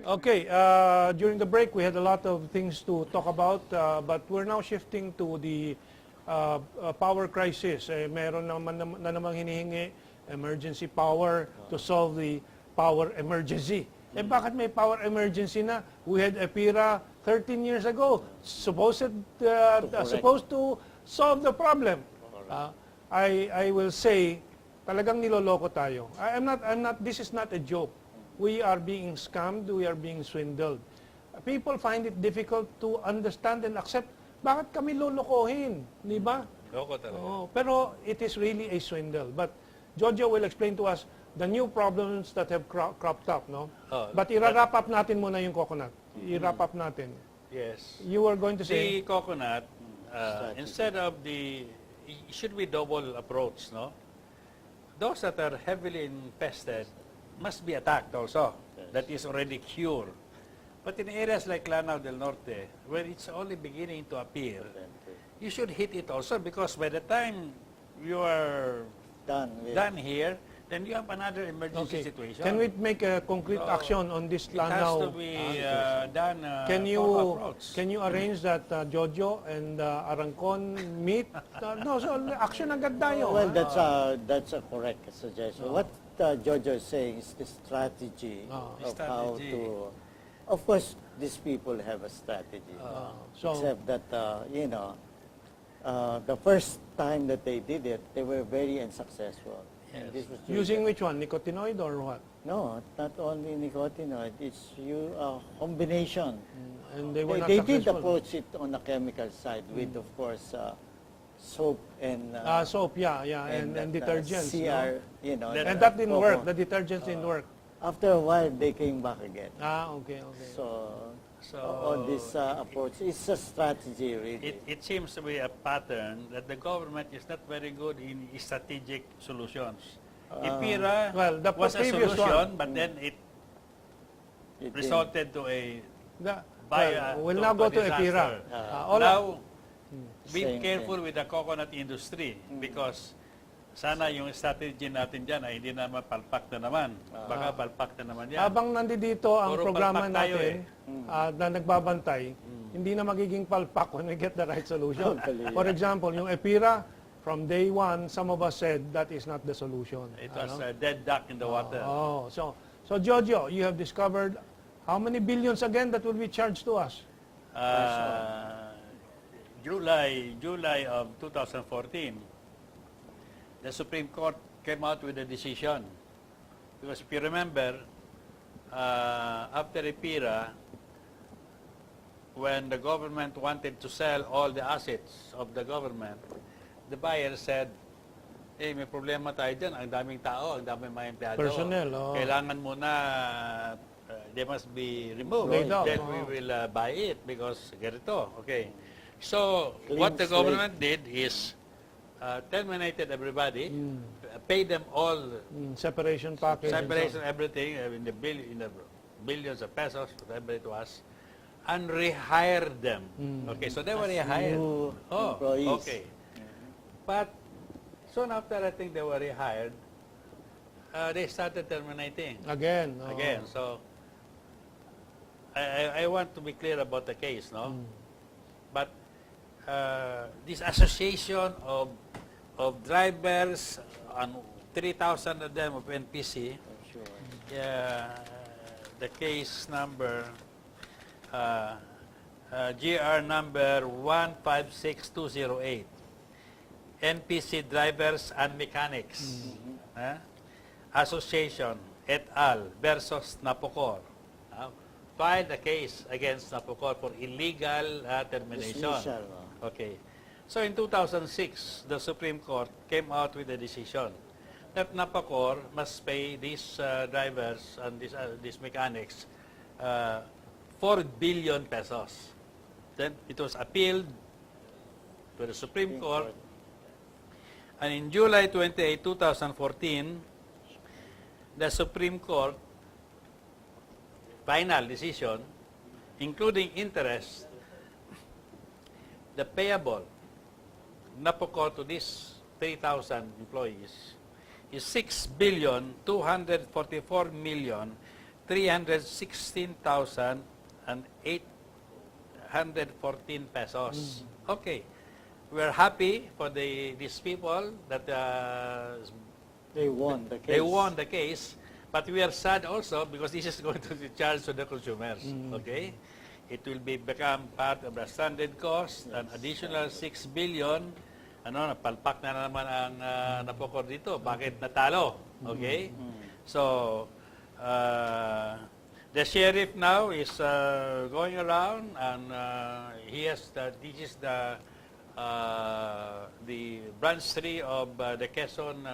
Okay, during the break, we had a lot of things to talk about, but we're now shifting to the power crisis. Meron naman na namang hinihingi emergency power to solve the power emergency. Bakit may power emergency na? We had Epira 13 years ago, supposed to solve the problem. I will say, talagang niloloko tayo. This is not a joke. We are being scammed, we are being swindled. People find it difficult to understand and accept, bakit kami lolokohin? Di ba? Loko talaga. Pero it is really a swindle. But Jojo will explain to us the new problems that have cropped up, no? But i-wrap up natin muna yung coconut. I-wrap up natin. Yes. You were going to say? The coconut, instead of it should be double approach, no? Those that are heavily infested must be attacked also. Yes. That is already cured. But in areas like Lanao del Norte, where it's only beginning to appear, you should hit it also, because by the time you are done here, then you have another emergency situation. Can we make a concrete action on this Lanao? It has to be done. Can you arrange that Jojo and Arangcon meet? So action agad tayo. Well, that's a correct suggestion. What Jojo is saying is the strategy of how to. Of course, these people have a strategy. Except that the first time that they did it, they were very unsuccessful. Yes. This was Using which one? Nicotinoid or what? No, not only nicotinoid. It's combination. And they were not They successful. did approach it on the chemical side with, of course, soap and soap, and detergents. CR, and that didn't work. The detergents didn't work. After a while, they came back again. Okay. So on this approach, it's a strategy, really. It seems to be a pattern that the government is not very good in strategic solutions. Epira was a solution, but then it resulted to we'll now go to Epira. Now, be careful with the coconut industry, because sana yung strategy natin dyan ay hindi naman palpak na naman. Baka palpak na naman yan. Habang nandito ang Puro programa palpak tayo natin na nagbabantay, hindi na magiging palpak when we get the right solution. For example, yung Epira, from day one, some of us said that is not the solution. It was a dead duck in the water. So Jojo, you have discovered how many billions again that will be charged to us? July of 2014, the Supreme Court came out with a decision. Because if you remember, after Epira, when the government wanted to sell all the assets of the government, the buyer said, may problema tayo dyan, ang daming tao, ang daming mga empleyado. Personnel, Kailangan muna, they must be removed. Then we will buy it because ganito. Okay. So, what the government did is, terminated everybody, paid them all separation package, everything in the billions of pesos, whatever it was, and rehired them. Okay, so they were rehired. Employees. Okay. But soon after, I think they were rehired, they started terminating again. So I want to be clear about the case, no? But this association of drivers, and 3,000 of them of NPC, the case number, GR number 156208, NPC Drivers and Mechanics, Association et al. Versus Napocor, filed a case against Napocor for illegal termination. Okay. So in 2006, the Supreme Court came out with a decision that Napocor must pay these drivers and these mechanics 4 billion pesos. Then it was appealed to the Supreme Court, and in July 28, 2014, the Supreme Court final decision, including interest, the payable Napocor to these 3,000 employees is 6,244,000,000 316,814 pesos. Okay. We're happy for these people that They won the case. they won the case, but we are sad also because this is going to be charged to the consumers. Okay? It will become part of the standard cost, an additional 6 billion. Napalpak na naman ang napokor dito. Bakit natalo? Okay? So, the sheriff now is going around and he has this is the branch 3 of the Quezon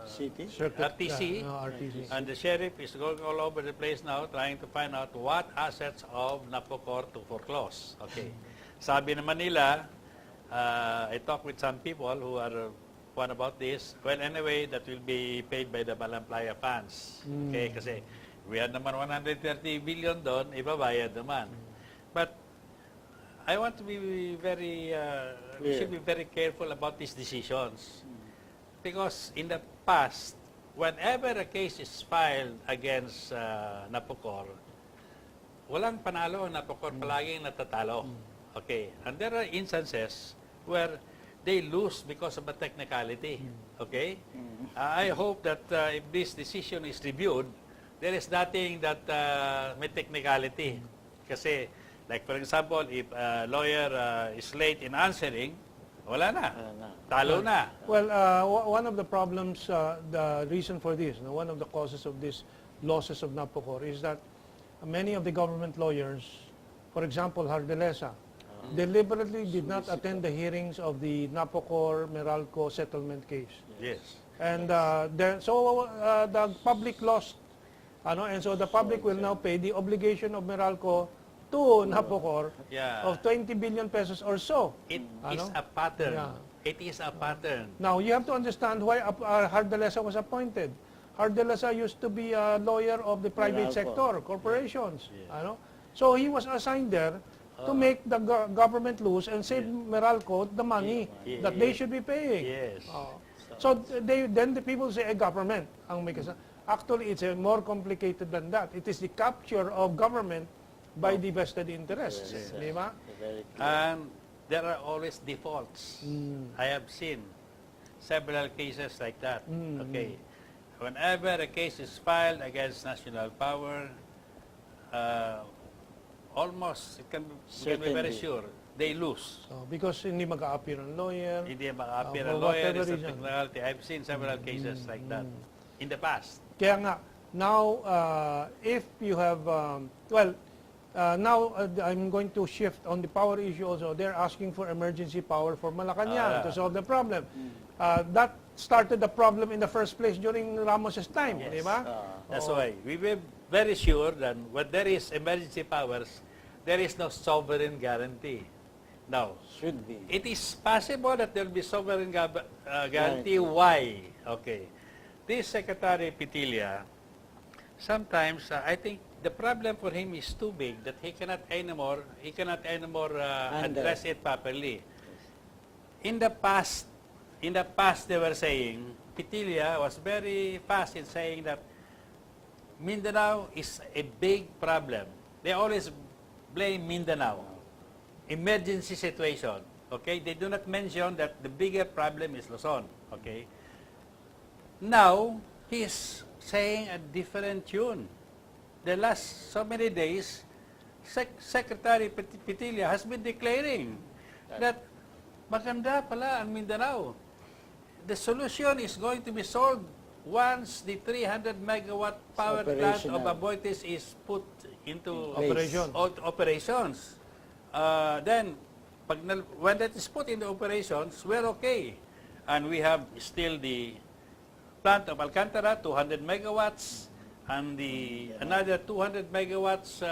City? RTC, RTC. and the sheriff is going all over the place now trying to find out what assets of Napocor to foreclose. Okay. Sabi naman nila, I talked with some people who are one about this. Well, anyway, that will be paid by the Balamplaya funds. Okay, kasi we had naman 130 billion doon, ibabayad naman. But I want to be very, we should be very careful about these decisions. Because in the past, whenever a case is filed against Napocor, walang panalo ang Napocor, palaging natatalo. Okay. And there are instances where they lose because of a technicality. Okay? I hope that if this decision is reviewed, there is nothing that may technicality. Kasi, like for example, if a lawyer is late in answering, wala na. Talo na. Well, one of the problems, the reason for this, one of the causes of these losses of Napocor is that many of the government lawyers, for example, Hardelesa, deliberately did not attend the hearings of the Napocor Meralco settlement case. Yes. And the public lost, and so the public will now pay the obligation of Meralco to Napocor of 20 billion pesos or so. It is a pattern. Yeah. It is a pattern. Now, you have to understand why Hardelesa was appointed. Hardelesa used to be a lawyer of the private sector, corporations. So he was assigned there to make the government lose and save Meralco the money that they should be paying. Yes. So then the people say, government ang may kasama. Actually, it's more complicated than that. It is the capture of government by the vested interests. Di ba? And there are always defaults. I have seen several cases like that. Okay. Whenever a case is filed against national power, almost, it can be very sure, they lose. Because hindi mag-a-appear ang lawyer. Hindi mag-a-appear for ang lawyer, whatever it's a reason. technicality. I've seen several cases like that in the past. Kaya nga, now, if you have, now I'm going to shift on the power issue also. They're asking for emergency power for Malacanang to solve the problem. That started the problem in the first place during Ramos's time, di ba? That's why we were very sure that when there is emergency powers, there is no sovereign guarantee. Now, Should be. it is possible that there will be sovereign guarantee. Why? Okay. This Secretary Petilia, sometimes I think the problem for him is too big that he cannot anymore address it properly. In the past they were saying, Petilia was very fast in saying that Mindanao is a big problem. They always blame Mindanao. Emergency situation. Okay? They do not mention that the bigger problem is Luzon. Okay? Now, he is saying a different tune. The last so many days, Secretary Petilia has been declaring that maganda pala ang Mindanao. The solution is going to be solved once the 300 megawatt power plant of Aboitiz is put into operations. Then, when that is put into operations, we're okay. And we have still the plant of Alcantara, 200 megawatts, and another 200 megawatts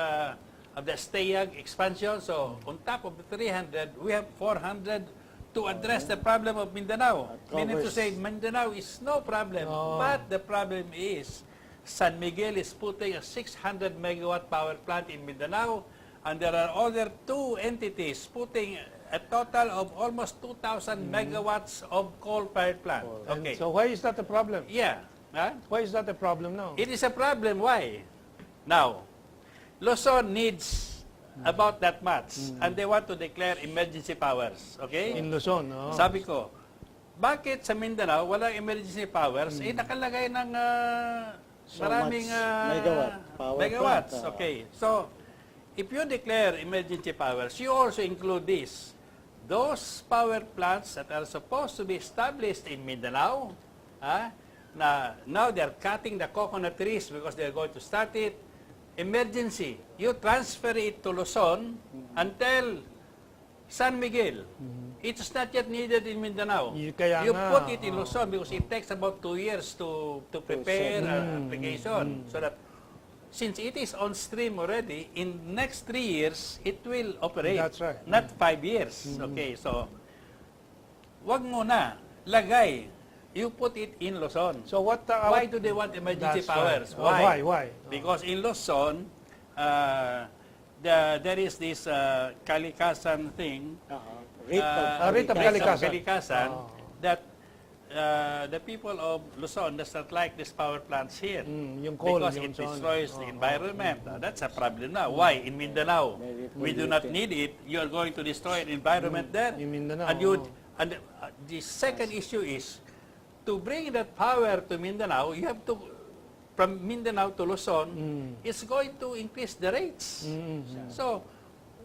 of the Stayag expansion. So, on top of the 300, we have 400 to address the problem of Mindanao. Meaning to say, Mindanao is no problem. But the problem is, San Miguel is putting a 600 megawatt power plant in Mindanao, and there are other two entities putting a total of almost 2,000 megawatts of coal-fired plant. Okay. So why is that a problem? Yeah. Huh? Why is that a problem now? It is a problem. Why? Now, Luzon needs about that much and they want to declare emergency powers. Okay? In Luzon, no? Sabi ko, bakit sa Mindanao walang emergency powers? Eh, nakalagay ng So maraming much power megawatts. plant, Okay. So, if you declare emergency powers, you also include this. Those power plants that are supposed to be established in Mindanao, now they're cutting the coconut trees because they're going to start it. Emergency. You transfer it to Luzon until San Miguel. It's not yet needed in Mindanao. Kaya You nga, put it in Luzon because it takes about 2 years to prepare an application. So that since it is on stream already, in next 3 years, it will operate. That's right. Not 5 years. Okay, so wag mo na lagay. You put it in Luzon. So what? Why do they want emergency That's powers? right. Why? Because in Luzon, there is this kalikasan thing, Writ of kalikasan. that the people of Luzon does not like these power plants here Yung coal, because yung it destroys the environment. That's a problem now. Why? In Mindanao, we do not need it. You are going to destroy the environment there. In Mindanao, And the second issue is, to bring that power to Mindanao, you have to, from Mindanao to Luzon, it's going to increase the rates. So,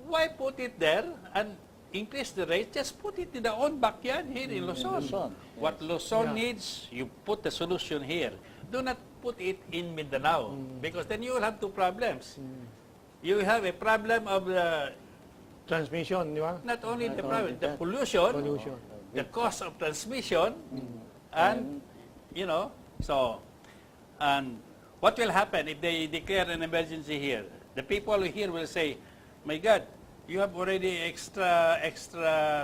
why put it there and increase the rates? Just put it in the own backyard here in Luzon. What Luzon needs, you put the solution here. Do not put it in Mindanao because then you will have two problems. You have a problem of the, Transmission, di ba? not only the problem, the pollution, the cost of transmission, and, and what will happen if they declare an emergency here? The people here will say, my God, you have already extra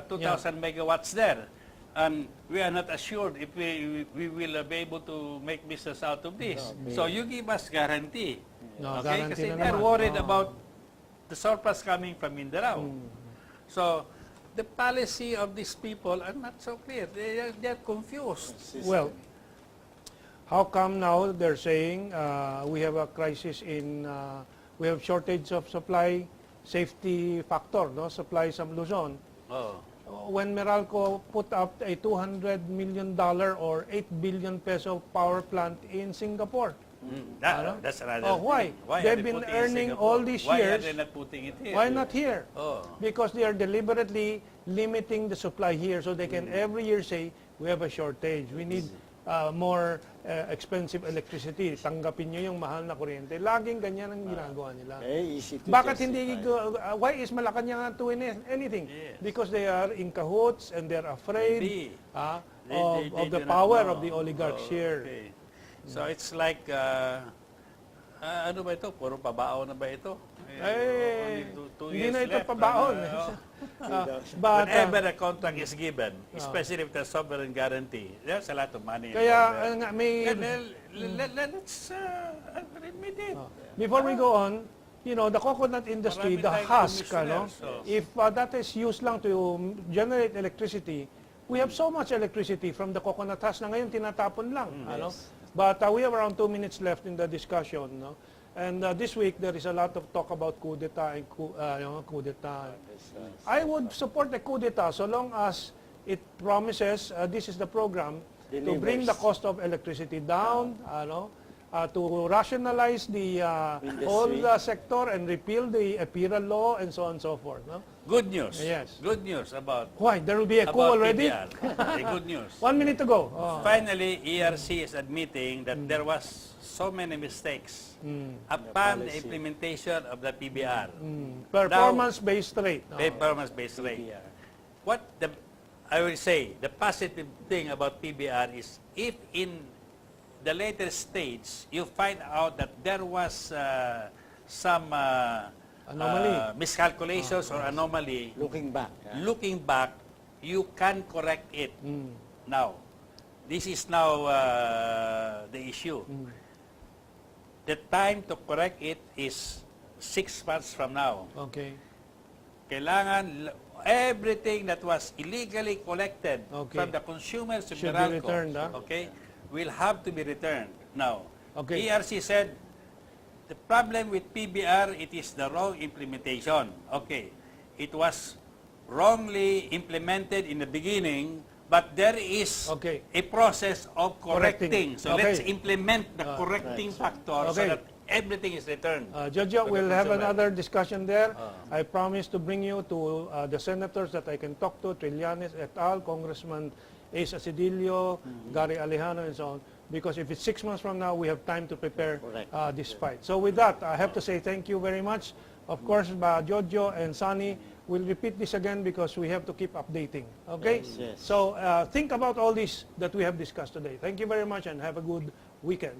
2,000 megawatts there. And we are not assured if we will be able to make business out of this. So you give us guarantee. Okay? Guarantee Kasi na they're naman. worried about the surplus coming from Mindanao. So the policy of these people are not so clear. They're confused. Well, how come now they're saying we have a crisis in, we have shortage of supply, safety factor, no? Supply sa Luzon. Oh. When Meralco put up a $200 million or 8 billion peso power plant in Singapore. That's another why? Why They've are they been putting it in earning Singapore? all these Why years. are they not putting it here? Why not here? Oh. Because they are deliberately limiting the supply here so they can every year say, we have a shortage. We need more expensive electricity. Tanggapin nyo yung mahal na kuryente. Laging ganyan ang ginagawa nila. Easy to Bakit justify. hindi, why is Malacanang not doing anything? Yes. Because they are in cahoots and they're afraid Maybe. of They the do not power know. of the oligarchs here. Okay. So it's like, ano ba ito? Puro pabao na ba ito? Eh, two hindi years na ito left. pabaon. But, Whenever a contract is given, especially with a sovereign guarantee, there's a lot of money. kaya involved there. may... And let's admit it. Before we go on, the coconut industry, Marami the tayong husk, commissioners, so. if that is used lang to generate electricity, we have so much electricity from the coconut husk na ngayon tinatapon lang. But we have around 2 minutes left in the discussion. No? And this week, there is a lot of talk about coup d'etat and coup d'etat. I would support the coup d'etat so long as it promises, this is the program, to bring the cost of electricity down, to rationalize the whole sector and repeal the Epira law and so on and so forth. No? Good news. Yes. Good news about Why? There will be a coup about already? PBR. Good news. 1 minute to go. Oh. Finally, ERC is admitting that there was so many mistakes upon the implementation of the PBR. Performance-based rate. Performance-based rate. I will say, the positive thing about PBR is if in the later stage, you find out that there was some Anomaly. miscalculations or anomaly. Looking back, You can correct it. Now, this is now the issue. The time to correct it is 6 months from now. Okay. Kailangan everything that was illegally collected from the consumers of Should be Meralco, returned, will have to be returned. Now, Okay. ERC said the problem with PBR, it is the wrong implementation. Okay. It was wrongly implemented in the beginning, but there is Okay. a process of correcting. Correcting. So Okay. let's implement the correcting factor so Okay. that everything is returned. Jojo, to the we'll have consumer. another discussion there. I promise to bring you to the senators that I can talk to, Trillanes et al., Congressman Ace Acidillo, Gary Alejano, and so on. Because if it's 6 months from now, we have time to prepare this fight. So with that, I have to say thank you very much. Of course, Jojo and Sunny will repeat this again because we have to keep updating. Okay? Yes, yes. So think about all this that we have discussed today. Thank you very much and have a good weekend.